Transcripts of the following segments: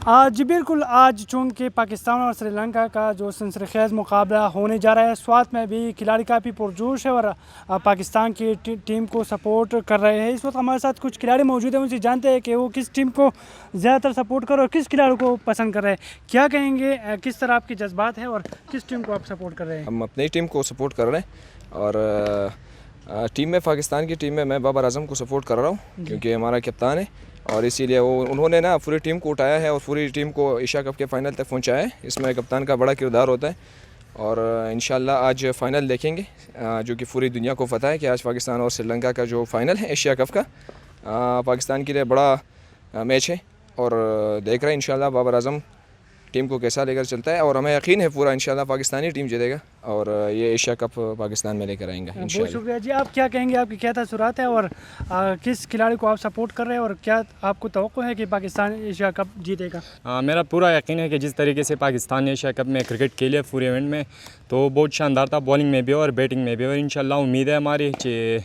आज बिल्कुल आज चूँकि पाकिस्तान और श्रीलंका का जो सनसनीखेज़ मुकाबला होने जा रहा है, स्वात में भी खिलाड़ी काफ़ी पुरजोश है और पाकिस्तान की टीम को सपोर्ट कर रहे हैं। इस वक्त हमारे साथ कुछ खिलाड़ी मौजूद हैं, उनसे जानते हैं कि वो किस टीम को ज़्यादातर सपोर्ट कर रहे हैं और किस खिलाड़ी को पसंद कर रहे हैं। क्या कहेंगे, किस तरह आपके जज्बात हैं और किस टीम को आप सपोर्ट कर रहे हैं? हम अपनी टीम को सपोर्ट कर रहे हैं और टीम में पाकिस्तान की टीम में मैं बाबर आजम को सपोर्ट कर रहा हूँ क्योंकि हमारा कप्तान है और इसीलिए उन्होंने ना पूरी टीम को उठाया है और पूरी टीम को एशिया कप के फाइनल तक पहुँचाया है। इसमें कप्तान का बड़ा किरदार होता है और इंशाल्लाह आज फ़ाइनल देखेंगे, जो कि पूरी दुनिया को पता है कि आज पाकिस्तान और श्रीलंका का जो फ़ाइनल है एशिया कप का, पाकिस्तान के लिए बड़ा मैच है और देख रहे हैं इंशाल्लाह बाबर आजम टीम को कैसा लेकर चलता है और हमें यकीन है पूरा इंशाल्लाह पाकिस्तानी टीम जीतेगा और ये एशिया कप पाकिस्तान में लेकर आएंगे इंशाल्लाह। बहुत शुक्रिया जी। आप क्या कहेंगे, आपकी क्या तासुरात है और किस खिलाड़ी को आप सपोर्ट कर रहे हैं और क्या आपको तवक्को है कि पाकिस्तान एशिया कप जीतेगा? मेरा पूरा यकीन है कि जिस तरीके से पाकिस्तान ने एशिया कप में क्रिकेट खेले पूरे इवेंट में, तो बहुत शानदार था, बॉलिंग में भी और बैटिंग में भी, और इंशाल्लाह उम्मीद है हमारी कि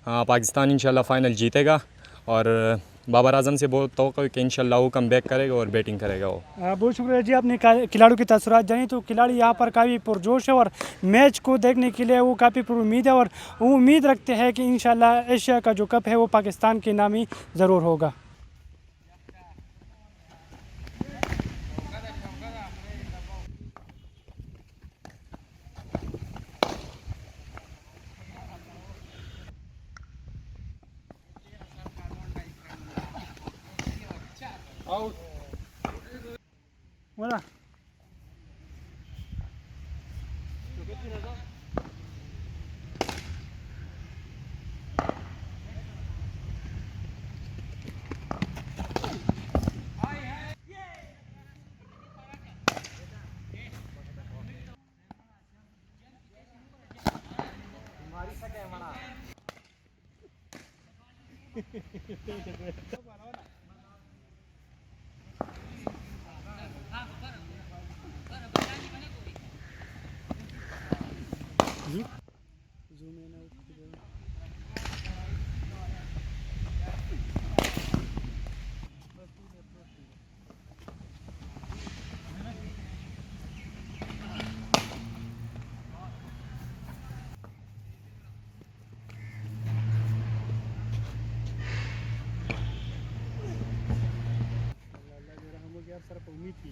पाकिस्तान इंशाल्लाह फ़ाइनल जीतेगा और बाबर आजम से बहुत तवक्को है कि इंशाल्लाह वो कम बैक करेगा और बैटिंग करेगा वो। बहुत शुक्रिया जी। आपने खिलाड़ियों की तासुरात जानी, तो खिलाड़ी यहाँ पर काफ़ी पुरजोश है और मैच को देखने के लिए वो काफ़ी पुरुम्मीद है और वो उम्मीद रखते हैं कि इंशाल्लाह एशिया का जो कप है वो पाकिस्तान के नाम ही ज़रूर होगा। बोला उम्मीद की